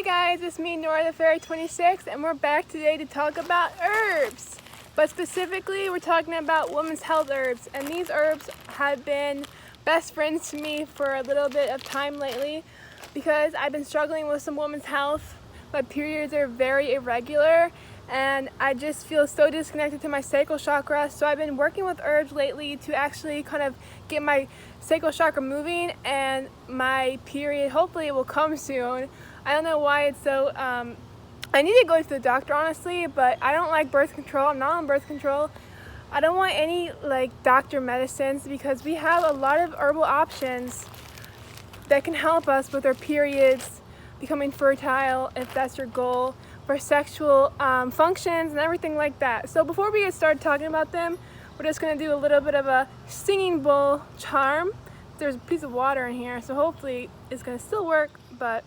guys, it's me, Nora the Fairy 26, and we're back today to talk about herbs. But specifically, we're talking about women's health herbs, and these herbs have been best friends to me for a little bit of time lately because I've been struggling with some women's health. My periods are very irregular, and I just feel so disconnected to my sacral chakra. So I've been working with herbs lately to actually kind of get my sacral chakra moving, and my period hopefully will come soon. I don't know why it's so, I need to go to the doctor honestly, but I don't like birth control. I'm not on birth control. I don't want any doctor medicines because we have a lot of herbal options that can help us with our periods, becoming fertile if that's your goal, for sexual functions and everything like that. So before we get started talking about them, we're just going to do a little bit of a singing bowl charm. There's a piece of water in here, so hopefully it's going to still work, but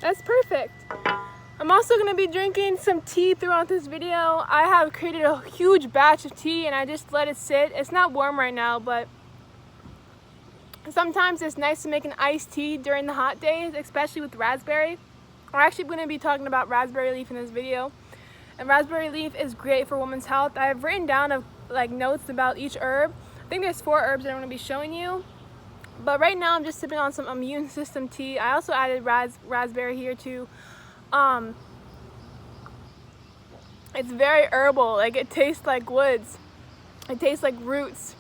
that's perfect. I'm also going to be drinking some tea throughout this video. I have created a huge batch of tea and I just let it sit. It's not warm right now, but sometimes it's nice to make an iced tea during the hot days, especially with raspberry. We're actually going to be talking about raspberry leaf in this video. And raspberry leaf is great for women's health. I have written down notes about each herb. I think there's 4 herbs that I'm going to be showing you. But right now I'm just sipping on some immune system tea. I also added raspberry here too. It's very herbal. It tastes like woods. It tastes like roots.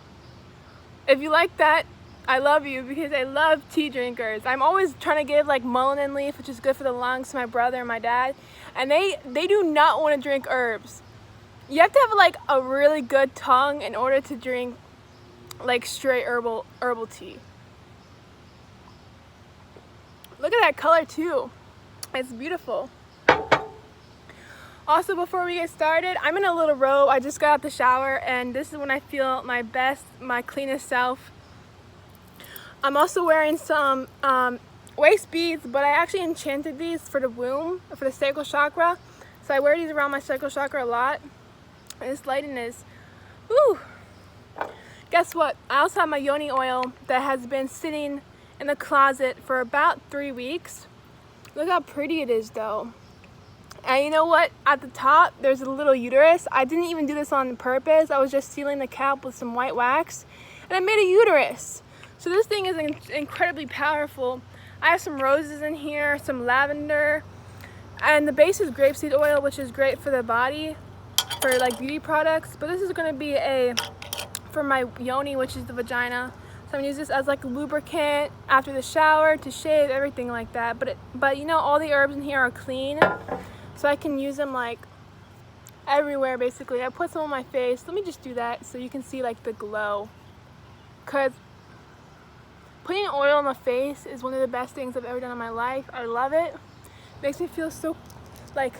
If you like that, I love you, because I love tea drinkers. I'm always trying to give mullein leaf, which is good for the lungs, to my brother and my dad, and they do not want to drink herbs. You have to have a really good tongue in order to drink straight herbal tea. Look at that color too. It's beautiful. Also, before we get started, I'm in a little robe. I just got out the shower and this is when I feel my best, my cleanest self. I'm also wearing some waist beads, but I actually enchanted these for the womb, for the sacral chakra. So I wear these around my sacral chakra a lot. And this lighting is, woo! Guess what? I also have my Yoni oil that has been sitting in the closet for about 3 weeks. Look how pretty it is though. And you know what? At the top, there's a little uterus. I didn't even do this on purpose. I was just sealing the cap with some white wax, and I made a uterus. So this thing is incredibly powerful. I have some roses in here, some lavender, and the base is grapeseed oil, which is great for the body, for beauty products. But this is going to be for my yoni, which is the vagina. So I'm gonna use this as a lubricant after the shower, to shave, everything like that. But you know, all the herbs in here are clean, so I can use them everywhere basically. I put some on my face. Let me just do that so you can see the glow. Cause putting oil on the face is one of the best things I've ever done in my life. I love it. Makes me feel so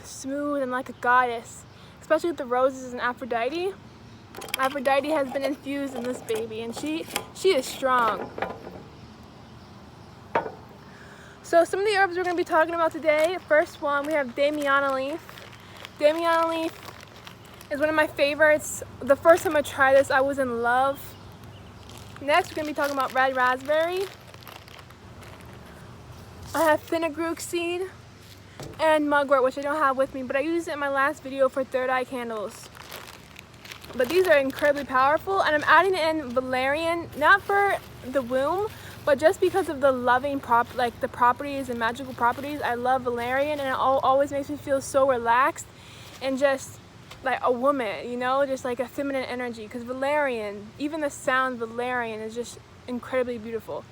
smooth and like a goddess, especially with the roses and Aphrodite. Aphrodite has been infused in this baby, and she is strong. So some of the herbs we're going to be talking about today. First one, we have Damiana leaf. Damiana leaf is one of my favorites. The first time I tried this, I was in love. Next, we're going to be talking about red raspberry. I have fenugreek seed and mugwort, which I don't have with me, but I used it in my last video for third eye candles. But these are incredibly powerful, and I'm adding in valerian, not for the womb, but just because of the loving the properties and magical properties. I love valerian, and it always makes me feel so relaxed and just like a woman, you know, just a feminine energy. Because valerian, even the sound valerian is just incredibly beautiful.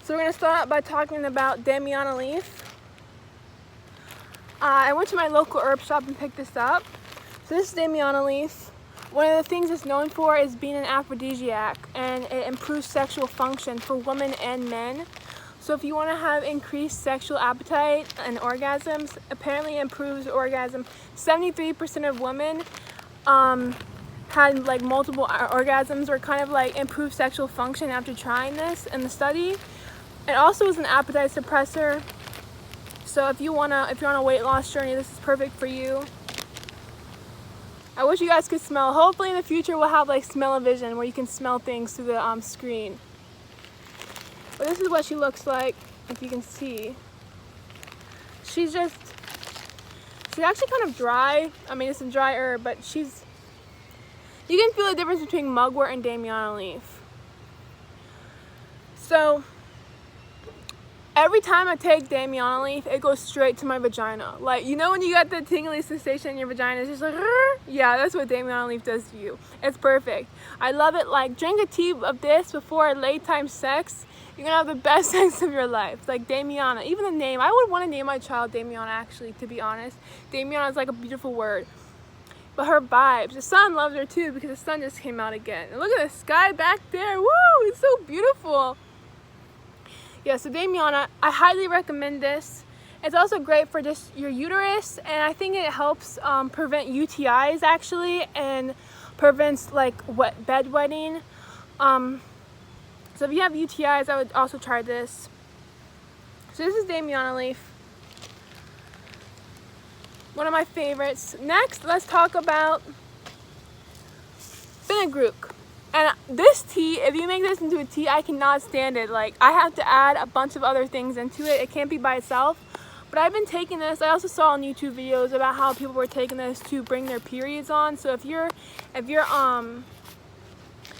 So we're going to start out by talking about Damiana leaf. I went to my local herb shop and picked this up. So this is Damiana leaf. One of the things it's known for is being an aphrodisiac, and it improves sexual function for women and men. So if you want to have increased sexual appetite and orgasms, apparently it improves orgasm. 73% of women had multiple orgasms, or kind of improved sexual function after trying this in the study. It also is an appetite suppressor. So if you're on a weight loss journey, this is perfect for you. I wish you guys could smell. Hopefully in the future we'll have like smell-o-vision where you can smell things through the screen. But this is what she looks like, if you can see. She's actually kind of dry. I mean, it's a dry herb, but you can feel the difference between mugwort and Damiana leaf. So every time I take Damiana leaf, it goes straight to my vagina. Like, you know when you got the tingly sensation in your vagina, it's just like, yeah, that's what Damiana leaf does to you. It's perfect. I love it. Like, drink a tea of this before late time sex. You're gonna have the best sex of your life. Like Damiana, even the name. I would want to name my child Damiana, actually, to be honest. Damiana is like a beautiful word. But her vibes, the sun loves her too because the sun just came out again. And look at the sky back there. Woo, it's so beautiful. Yeah, so Damiana, I highly recommend this. It's also great for just your uterus, and I think it helps prevent UTIs actually, and prevents like bedwetting. So if you have UTIs, I would also try this. So this is Damiana leaf. One of my favorites. Next, let's talk about fenugreek. And this tea, if you make this into a tea, I cannot stand it. Like, I have to add a bunch of other things into it. It can't be by itself. But I've been taking this. I also saw on YouTube videos about how people were taking this to bring their periods on. So if you're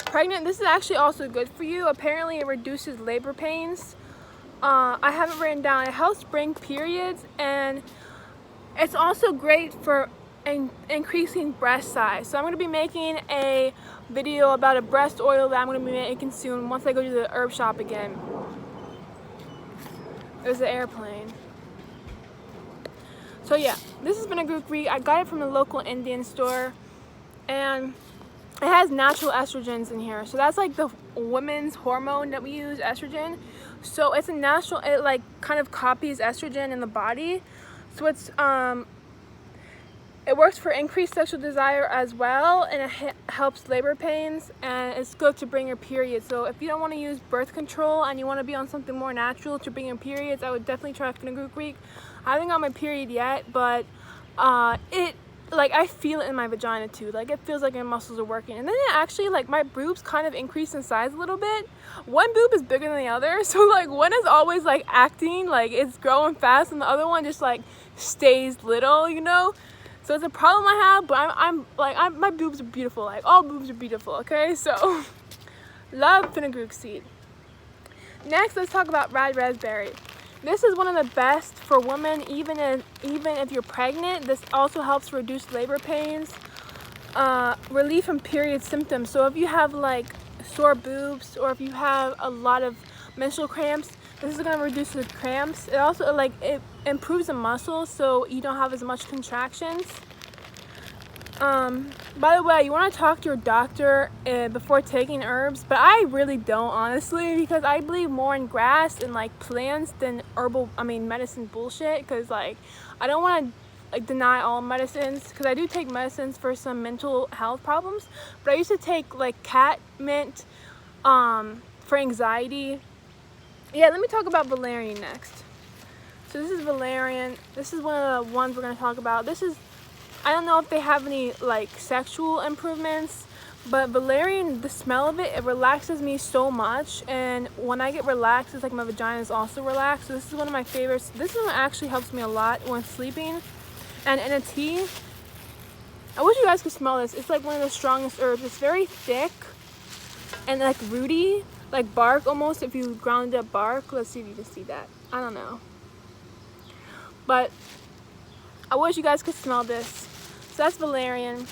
pregnant, this is actually also good for you. Apparently it reduces labor pains. I have it written down. It helps bring periods, and it's also great for increasing breast size. So I'm going to be making a video about a breast oil that I'm going to be making soon once I go to the herb shop again. There's the airplane. So yeah, this is fenugreek. I got it from a local Indian store, and it has natural estrogens in here. So that's like the women's hormone that we use, estrogen. So it's a natural, it like kind of copies estrogen in the body. So it's it works for increased sexual desire as well, and it helps labor pains, and it's good to bring your period. So if you don't want to use birth control and you want to be on something more natural to bring your periods, I would definitely try fenugreek. I haven't got my period yet, but I feel it in my vagina too. Like, it feels like my muscles are working. And then it actually, like, my boobs kind of increase in size a little bit. One boob is bigger than the other. So, like, one is always, like, acting like it's growing fast, and the other one just, like, stays little, you know? So it's a problem I have, but my boobs are beautiful. Like, all boobs are beautiful, okay? So, love fenugreek seed. Next, let's talk about red raspberry. This is one of the best for women, even if you're pregnant. This also helps reduce labor pains, relief from period symptoms. So if you have like sore boobs, or if you have a lot of menstrual cramps, this is going to reduce the cramps. It also it improves the muscles, so you don't have as much contractions. By the way, you want to talk to your doctor before taking herbs, but I really don't, honestly, because I believe more in grass and like plants than medicine bullshit. Because like, I don't want to like deny all medicines, because I do take medicines for some mental health problems. But I used to take like cat mint for anxiety. Yeah, let me talk about valerian next. So this is valerian. This is one of the ones we're going to talk about. I don't know if they have any like sexual improvements, but valerian, the smell of it, it relaxes me so much. And when I get relaxed, it's like my vagina is also relaxed. So this is one of my favorites. This one actually helps me a lot when sleeping. And in a tea, I wish you guys could smell this. It's like one of the strongest herbs. It's very thick and like rooty, like bark almost, if you ground up bark. Let's see if you can see that. I don't know. But I wish you guys could smell this. So that's valerian.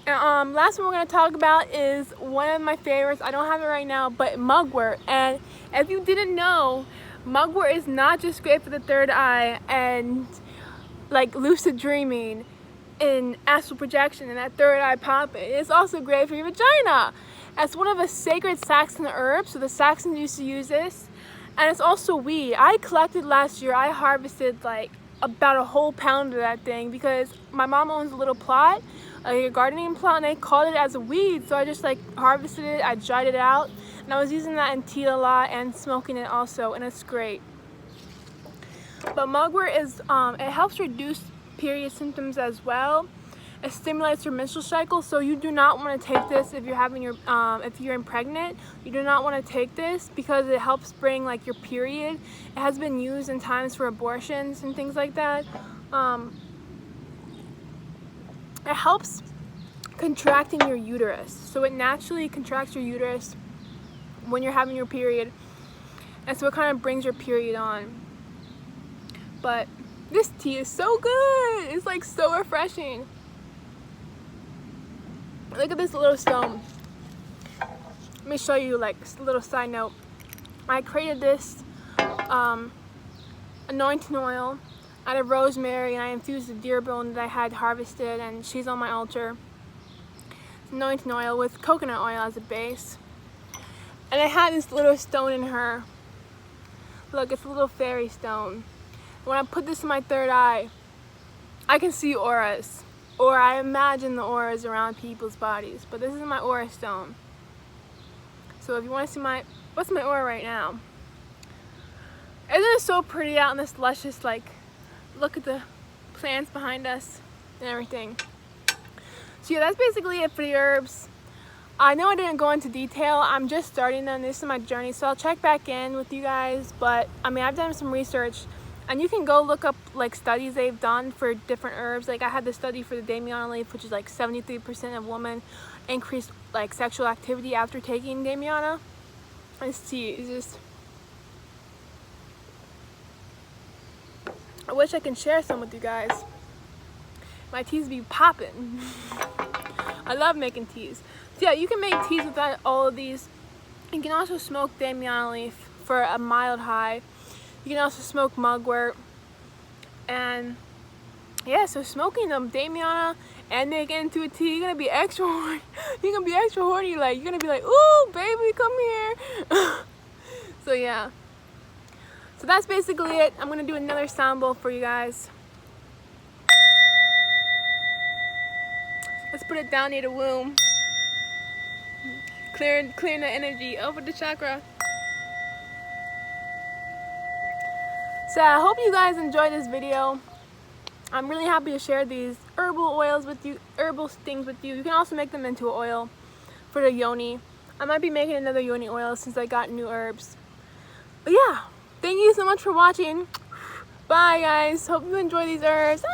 And last one we're going to talk about is one of my favorites. I don't have it right now, but mugwort. And if you didn't know, mugwort is not just great for the third eye and like lucid dreaming and astral projection and that third eye popping. It's also great for your vagina. It's one of the sacred Saxon herbs. So the Saxons used to use this. And it's also weed. I collected last year. I harvested like about a whole pound of that thing, because my mom owns a little plot, like a gardening plot, and they called it as a weed. So I just like harvested it. I dried it out, and I was using that in tea a lot and smoking it also, and it's great. But mugwort is it helps reduce period symptoms as well. It stimulates your menstrual cycle, so you do not want to take this if you're having your if you're pregnant. You do not want to take this because it helps bring like your period. It has been used in times for abortions and things like that. It helps contracting your uterus, so it naturally contracts your uterus when you're having your period, and so it kind of brings your period on. But this tea is so good. It's like so refreshing. Look at this little stone. Let me show you like a little side note. I created this anointing oil out of rosemary, and I infused the deer bone that I had harvested, and she's on my altar. It's anointing oil with coconut oil as a base. And I had this little stone in her. Look, it's a little fairy stone. When I put this in my third eye, I can see auras. Or I imagine the auras around people's bodies. But this is my aura stone. So if you want to see what's my aura right now? Isn't it so pretty out in this luscious, like, look at the plants behind us and everything. So yeah, that's basically it for the herbs. I know I didn't go into detail. I'm just starting them. This is my journey. So I'll check back in with you guys. But I mean, I've done some research. And you can go look up like studies they've done for different herbs. Like I had the study for the Damiana leaf, which is like 73% of women increased like sexual activity after taking Damiana. This tea is just, I wish I can share some with you guys. My teas be popping. I love making teas. So yeah, you can make teas without all of these. You can also smoke Damiana leaf for a mild high. You can also smoke mugwort. And yeah, so smoking them Damiana and then get into a tea, you're gonna be extra horny. You're gonna be extra horny, like you're gonna be like, ooh, baby, come here. So yeah. So that's basically it. I'm gonna do another sound bowl for you guys. Let's put it down near the womb. Clearing the energy over the chakra. So I hope you guys enjoyed this video. I'm really happy to share these herbal oils with you, herbal things with you. You can also make them into oil for the Yoni. I might be making another Yoni oil since I got new herbs. But yeah, thank you so much for watching. Bye guys. Hope you enjoy these herbs.